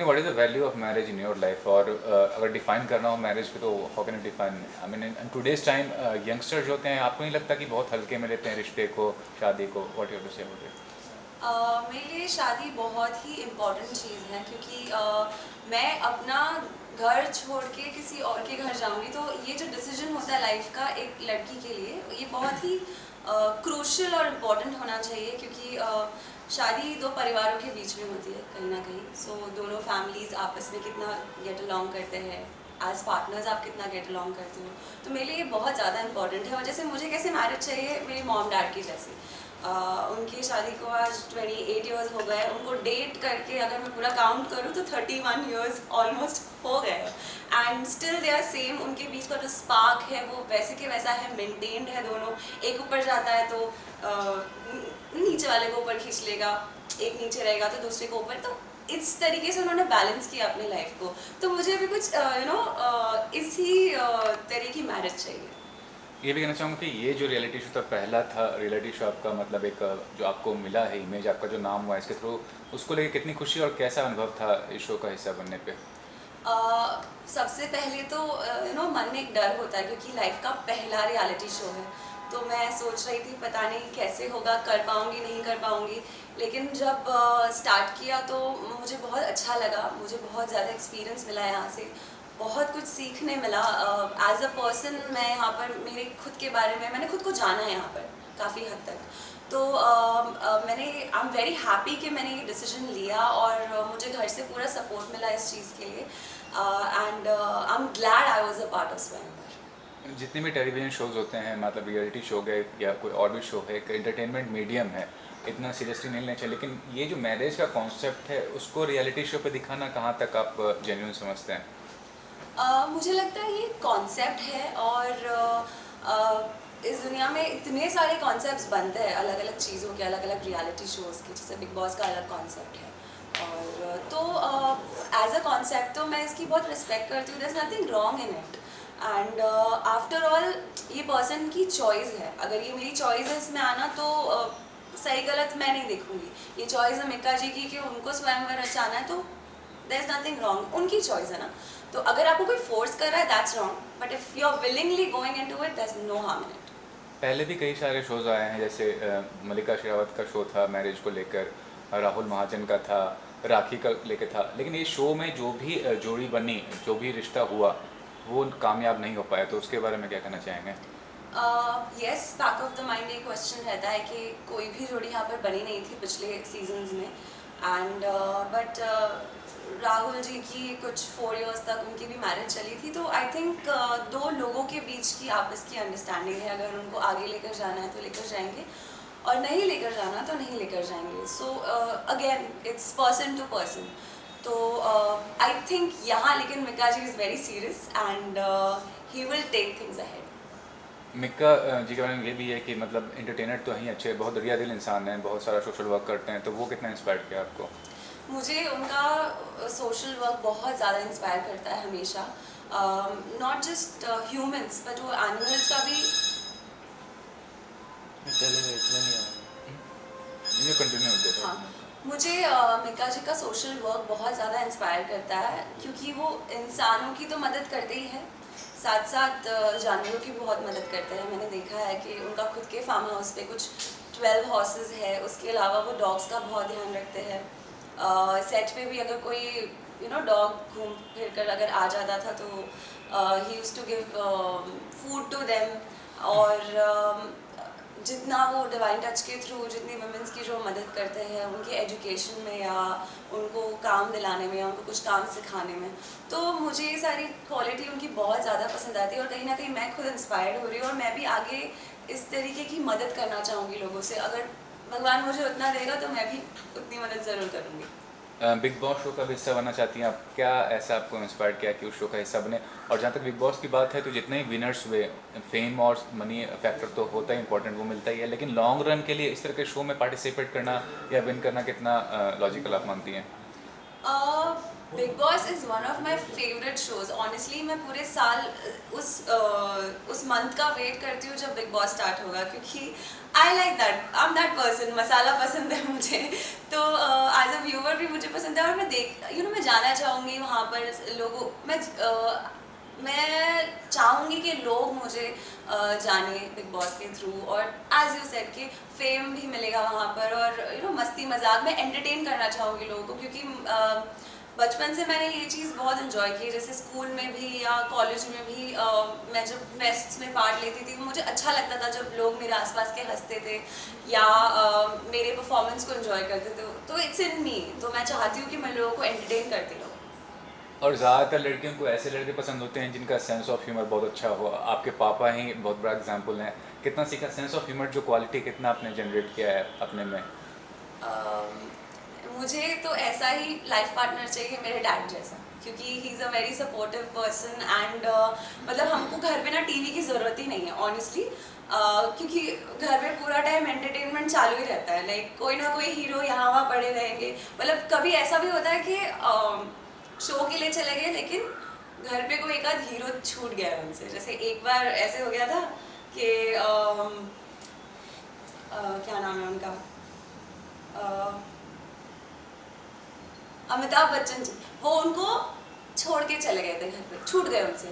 What is the value of marriage in your life, और अगर define करना हो मैरिज को तो how can you define? I mean in today's time youngsters जो होते हैं, आपको नहीं लगता कि बहुत हल्के में लेते हैं रिश्ते को, शादी को? What you have to say about it? मेरे लिए शादी बहुत ही इम्पॉर्टेंट चीज़ है, क्योंकि मैं अपना घर छोड़ के किसी और के घर जाऊंगी, तो ये जो डिसीजन होता है लाइफ का एक लड़की के लिए, ये बहुत ही क्रूशियल और इम्पॉर्टेंट होना चाहिए, क्योंकि शादी दो परिवारों के बीच में होती है कहीं ना कहीं। सो दोनों फैमिलीज आपस में कितना गेट अलोंग करते हैं, एज पार्टनर्स आप कितना गेट अलोंग करते हो, तो मेरे लिए ये बहुत ज़्यादा इंपॉर्टेंट है। और जैसे मुझे कैसे मैरिज चाहिए, मेरी मॉम डैड की जैसी। उनकी शादी को आज 28 ईयर्स हो गए, उनको डेट करके अगर मैं पूरा काउंट करूँ तो 31 ईयर्स ऑलमोस्ट हो गए, and still they are same. उनके बीच का जो स्पार्क है वो वैसे के वैसा है, मेंटेन्ड है। दोनों, एक ऊपर जाता है तो नीचे वाले को ऊपर खींच लेगा, एक नीचे रहेगा तो दूसरे को ऊपर, तो इस तरीके से उन्होंने बैलेंस किया अपने लाइफ को। तो मुझे भी कुछ इसी तरह की मैरिज चाहिए। ये भी कहना चाहूँगा कि ये जो रियलिटी शो था, पहला था रियलिटी शो आपका, मतलब एक जो आपको मिला है इमेज, आपका जो नाम हुआ इसके थ्रू, उसको लेके कितनी खुशी और कैसा अनुभव था इस शो का हिस्सा बनने पे? सबसे पहले तो मन में एक डर होता है, क्योंकि लाइफ का पहला रियलिटी शो है। तो मैं सोच रही थी पता नहीं कैसे होगा, कर पाऊँगी नहीं कर पाऊँगी, लेकिन जब स्टार्ट किया तो मुझे बहुत अच्छा लगा। मुझे बहुत ज़्यादा एक्सपीरियंस मिला यहाँ से, बहुत कुछ सीखने मिला। एज अ पर्सन मैं यहाँ पर मेरे खुद के बारे में, मैंने खुद को जाना है यहाँ पर काफ़ी हद तक। तो मैंने, आई एम वेरी हैप्पी कि मैंने ये डिसीजन लिया, और मुझे घर से पूरा सपोर्ट मिला इस चीज़ के लिए, and I am glad I was a part of स्वयंवर। जितने भी टेलीविज़न शोज़ होते हैं, मतलब रियलिटी शो गए या कोई और भी शो है, एक एंटरटेनमेंट मीडियम है, इतना सीरियसली नहीं लेना चाहिए, लेकिन ये जो मैरिज का कॉन्सेप्ट है उसको रियलिटी शो पे दिखाना कहाँ तक आप जेन्युइन समझते हैं? मुझे लगता है ये कॉन्सेप्ट है, और इस दुनिया में इतने सारे कॉन्सेप्ट्स बनते हैं अलग अलग चीज़ों के, अलग अलग रियलिटी शोज़ के, जैसे बिग बॉस का अलग कॉन्सेप्ट है। और तो एज अ कॉन्सेप्ट तो मैं इसकी बहुत रिस्पेक्ट करती हूँ, there is nothing wrong in it, and after all ये पर्सन की चॉइस है। अगर ये मेरी चॉइस है इसमें आना, तो सही गलत मैं नहीं देखूंगी। ये चॉइस है मिक्का जी की कि उनको स्वयंवर रचाना है, तो देयर इज नथिंग रॉन्ग, उनकी चॉइस है ना। तो अगर आपको कोई फोर्स कर रहा है, that's wrong, but if you are willingly going into it, there is no harm in it. पहले भी कई सारे शोज़ आए हैं, जैसे मल्लिका शेरावत का शो था मैरिज को लेकर, राहुल महाजन का था, राखी का लेकर था, लेकिन ये शो में जो भी जोड़ी बनी, जो भी रिश्ता हुआ, वो कामयाब नहीं हो पाया, तो उसके बारे में क्या कहना चाहेंगे? Yes, back of the mind ये क्वेश्चन रहता है कि कोई भी जोड़ी यहाँ पर बनी नहीं थी पिछले सीजन्स में, एंड बट राहुल जी की कुछ 4 इयर्स तक उनकी भी मैरिज चली थी। तो आई थिंक दो लोगों के बीच की आपस की अंडरस्टैंडिंग है, अगर उनको आगे लेकर जाना है तो लेकर जाएंगे, और नहीं लेकर जाना तो नहीं लेकर जाएंगे। So again it's person to person. तो आई थिंक यहाँ लेकिन Mika ji is very serious, and he will take things ahead. Mika ji के बारे में ये भी है कि मतलब एंटरटेनर तो ही अच्छे, बहुत दरिया दिल इंसान हैं, बहुत सारा सोशल वर्क करते हैं, तो वो कितना इंस्पायर किया आपको? मुझे उनका सोशल वर्क बहुत ज़्यादा इंस्पायर करता है हमेशा, नॉट जस्ट ह्यूमंस बट वो एनिमल्स का भी। चलेगा, इतना नहीं आएगा। ये कंटिन्यू होते थे। हाँ, मुझे मिका जी का सोशल वर्क बहुत ज़्यादा इंस्पायर करता है, क्योंकि वो इंसानों की तो मदद करते ही है, साथ साथ जानवरों की भी बहुत मदद करते हैं। मैंने देखा है कि उनका खुद के फार्म हाउस पे कुछ 12 हॉर्सेस है, उसके अलावा वो डॉग्स का बहुत ध्यान रखते हैं। सेट पे भी अगर कोई डॉग घूम फिर कर अगर आ जाता था, तो ही used to give food to them, और जितना वो डिवाइन टच के थ्रू जितनी वुमेंस की जो मदद करते हैं उनकी एजुकेशन में, या उनको काम दिलाने में, या उनको कुछ काम सिखाने में, तो मुझे ये सारी क्वालिटी उनकी बहुत ज़्यादा पसंद आती है, और कहीं ना कहीं मैं खुद इंस्पायर्ड हो रही हूँ, और मैं भी आगे इस तरीके की मदद करना चाहूँगी लोगों से। अगर भगवान मुझे उतना देगा तो मैं भी उतनी मदद ज़रूर करूँगी। बिग बॉस शो का भी हिस्सा बनना चाहती हैं आप? क्या ऐसा आपको इंस्पायर किया कि उस शो का हिस्सा बने? और जहाँ तक बिग बॉस की बात है, तो जितने ही विनर्स हुए, फेम और मनी फैक्टर तो होता ही इंपॉर्टेंट, वो मिलता ही है, लेकिन लॉन्ग रन के लिए इस तरह के शो में पार्टिसिपेट करना या विन करना कितना लॉजिकल आप मानती हैं? Big boss is one of my favourite shows. Honestly मैं पूरे साल उस मंथ का वेट करती हूँ जब बिग बॉस स्टार्ट होगा, क्योंकि I like that, I am that person. Masala पसंद है मुझे, तो एज अ व्यूअर भी मुझे पसंद है, और मैं मैं जाना चाहूँगी वहाँ पर लोगों, मैं चाहूँगी कि लोग मुझे जाने बिग बॉस के थ्रू, और एज यू सेड कि फेम भी मिलेगा वहाँ पर, और मस्ती मजाक में एंटरटेन करना चाहूँगी लोगों को, क्योंकि बचपन से मैंने ये चीज़ बहुत इन्जॉय की। जैसे स्कूल में भी या कॉलेज में भी मैं जब फेस्ट्स में पार्ट लेती थी, मुझे अच्छा लगता था जब लोग मेरे आसपास के हंसते थे या मेरे परफॉर्मेंस को इन्जॉय करते थे। तो इट्स इन मी, तो मैं चाहती हूँ कि मैं लोगों को एंटरटेन करती रहूँ। और ज़्यादातर लड़कियों को ऐसे लड़के पसंद होते हैं जिनका सेंस ऑफ ह्यूमर बहुत अच्छा हो। आपके पापा ही बहुत बड़ा एग्जांपल हैं। कितना सीखा सेंस ऑफ ह्यूमर, जो क्वालिटी कितना आपने जनरेट किया है अपने में? मुझे तो ऐसा ही लाइफ पार्टनर चाहिए मेरे डैड जैसा, क्योंकि he is a very supportive person, and मतलब हमको घर पे ना टीवी की ज़रूरत ही नहीं है ऑनेस्टली, क्योंकि घर में पूरा टाइम एंटरटेनमेंट चालू ही रहता है। लाइक कोई ना कोई हीरो यहाँ वहाँ पड़े रहेंगे। मतलब कभी ऐसा भी होता है कि शो के लिए चले गए, लेकिन घर पे कोई एक आध हीरो छूट गया है उनसे। जैसे एक बार ऐसे हो गया था कि क्या नाम है उनका, अमिताभ बच्चन जी, वो उनको छोड़ के चले गए थे, घर पे छूट गए उनसे।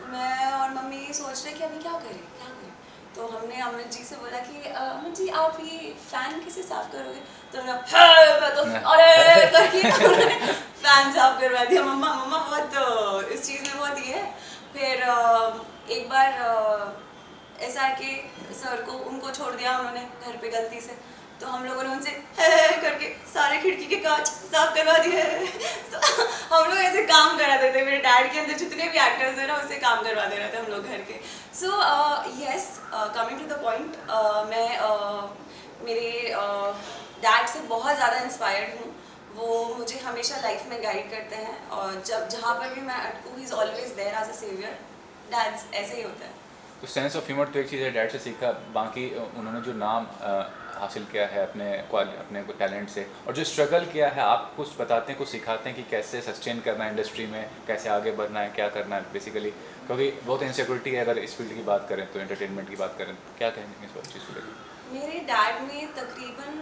मैं और मम्मी सोच रहे कि अभी क्या करें क्या करें। तो हमने अमित जी से बोला कि अमित जी आप ये फैन कैसे साफ करोगे? तो मैं तो अरे करके फैन साफ करवा दिया। मम्मा बहुत इस चीज़ में बहुत ये है। फिर एक बार SR के सर को उनको छोड़ दिया उन्होंने घर पे गलती से, तो हम लोगों ने उनसे करके सारे खिड़की के कांच साफ करवा दिए। तो हम लोग ऐसे काम करा देते, मेरे डैड के अंदर जितने भी एक्टर्स हैं ना उससे काम करवा दे रहे थे हम लोग घर के। So yes, coming to the point, मैं मेरे डैड से बहुत ज़्यादा इंस्पायर्ड हूँ। वो मुझे हमेशा लाइफ में गाइड करते हैं, और जब जहाँ पर भी मैं अटकूँ, he is always there as a saviour. Dads ऐसे ही होता है। तो सेंस ऑफ ह्यूमर तो एक चीज़ है, डैड से सीखा। बाकी उन्होंने जो नाम हासिल किया है अपने टैलेंट से, और जो स्ट्रगल किया है, आप कुछ बताते हैं, कुछ सिखाते हैं कि कैसे सस्टेन करना है इंडस्ट्री में, कैसे आगे बढ़ना है, क्या करना है बेसिकली, क्योंकि बहुत इनसिक्योरिटी है अगर इस फील्ड की बात करें तो, एंटरटेनमेंट की बात करें, क्या कहेंगे इस चीज़ को लेकर? मेरे डैड ने तकरीबन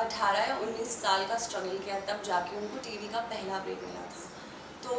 18 या 19 साल का स्ट्रगल किया, तब जाके उनको टीवी का पहला ब्रेक मिला था। तो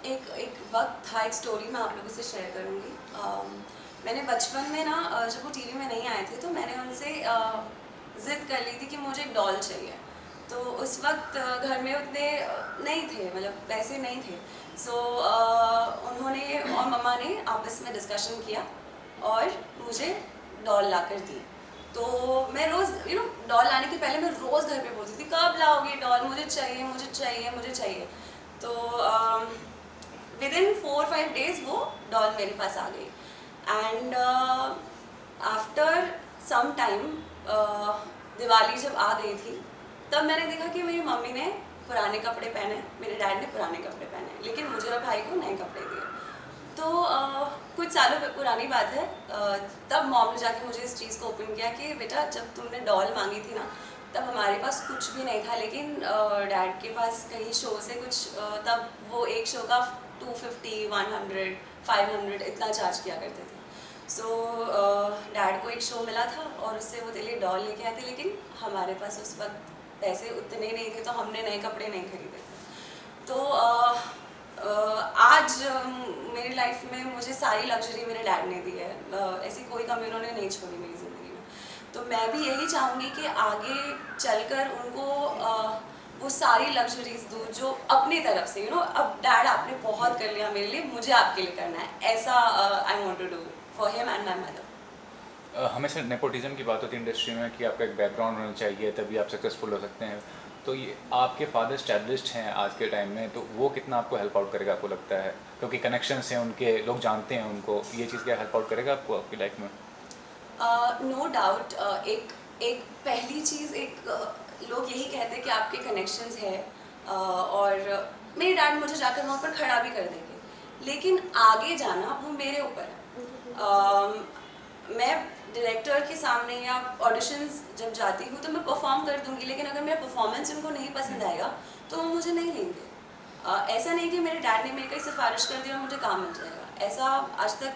एक वक्त था, एक स्टोरी मैं आप लोगों से शेयर करूँगी। मैंने बचपन में ना, जब वो टीवी में नहीं आए थे, तो मैंने उनसे ज़िद कर ली थी कि मुझे एक डॉल चाहिए। तो उस वक्त घर में उतने नहीं थे, मतलब पैसे नहीं थे। सो उन्होंने और मम्मा ने आपस में डिस्कशन किया और मुझे डॉल ला कर दी। तो मैं रोज़ डॉल लाने के पहले मैं रोज़ घर पे बोलती थी, कब लाओगे डॉल, मुझे चाहिए मुझे चाहिए मुझे चाहिए। तो विदिन 4-5 डेज़ वो डॉल मेरे पास आ गई। And after some time, Diwali जब आ गई थी, तब मैंने देखा कि मेरी मम्मी ने पुराने कपड़े पहने, मेरे डैड ने पुराने कपड़े पहने, लेकिन मुझे और भाई को नए कपड़े दिए। तो कुछ सालों पुरानी बात है, तब मॉम ने जाके मुझे इस चीज़ को ओपन किया कि बेटा जब तुमने डॉल मांगी थी ना, तब हमारे पास कुछ भी नहीं था, लेकिन डैड के पास कहीं शो से कुछ, तब वो एक शो का 250, 100, 500 इतना चार्ज किया करते थे। सो डैड को एक शो मिला था और उससे वो लिए डॉल लेके आए थे, लेकिन हमारे पास उस वक्त पैसे उतने नहीं थे, तो हमने नए कपड़े नहीं खरीदे थे। तो आज मेरी लाइफ में मुझे सारी लग्जरी मेरे डैड ने दी है, ऐसी कोई कमी उन्होंने नहीं छोड़ी मेरी ज़िंदगी में। तो मैं भी यही चाहूँगी कि आगे चलकर उनको वो सारी लग्जरीज दूँ जो अपनी तरफ से, अब डैड आपने बहुत कर लिया मेरे लिए, मुझे आपके लिए करना है, ऐसा I want to do for him and my mother. हमेशा नेपोटिज्म की बात होती है इंडस्ट्री में कि आपका एक बैकग्राउंड होना चाहिए तभी आप सक्सेसफुल हो सकते हैं। तो ये आपके फादर स्टैब्लिश्ड हैं आज के टाइम में, तो वो कितना आपको हेल्प आउट करेगा आपको लगता है? क्योंकि कनेक्शंस हैं उनके, लोग जानते हैं उनको, ये चीज़ क्या हेल्प आउट करेगा आपको आपकी लाइफ में? No doubt. एक पहली चीज़, लोग यही कहते हैं कि आपके कनेक्शंस है, और मेरे डैड मुझे जाकर वहाँ पर खड़ा भी कर देंगे, लेकिन आगे जाना वो मेरे ऊपर है। मैं डायरेक्टर के सामने या ऑडिशंस जब जाती हूँ तो मैं परफॉर्म कर दूँगी, लेकिन अगर मेरा परफॉर्मेंस उनको नहीं पसंद आएगा तो वो मुझे नहीं लेंगे। ऐसा नहीं कि मेरे डैड ने मेरे कहीं सिफारिश कर दी और मुझे काम मिल जाएगा, ऐसा आज तक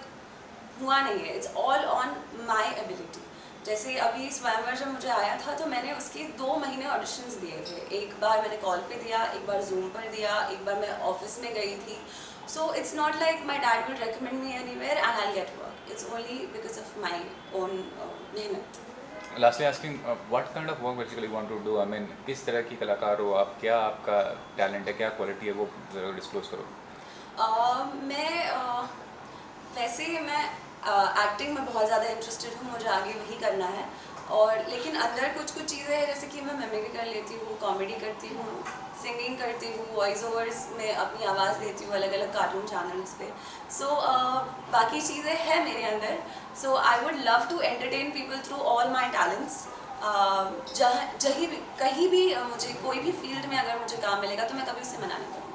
हुआ नहीं है। It's all on my ability. जैसे अभी स्वयंवर जब मुझे आया था तो मैंने उसके 2 महीने ऑडिशंस दिए थे। एक बार मैंने कॉल पे दिया, एक बार जूम पर दिया, एक बार मैं ऑफिस में गई थी। So it's not like my dad will recommend me anywhere and I will get work. It's only because of my own मेहनत। Lastly asking what kind of work basically want to do, I mean किस तरह की कलाकार हो आप, क्या आपका talent है, क्या क्वालिटी है, वो ज़रा डिस्क्लोज करो। वैसे मैं एक्टिंग में बहुत ज़्यादा इंटरेस्टेड हूँ, मुझे आगे वही करना है। और लेकिन अंदर कुछ कुछ चीज़ें हैं, जैसे कि मैं मिमिक्री कर लेती हूँ, कॉमेडी करती हूँ, सिंगिंग करती हूँ, वॉइस ओवर्स में अपनी आवाज़ देती हूँ अलग अलग कार्टून चैनल्स पे। सो बाकी चीज़ें हैं मेरे अंदर। So I would love to entertain people through all my talents. कहीं भी मुझे कोई भी फील्ड में अगर मुझे काम मिलेगा तो मैं कभी उससे मना नहीं करूँगी।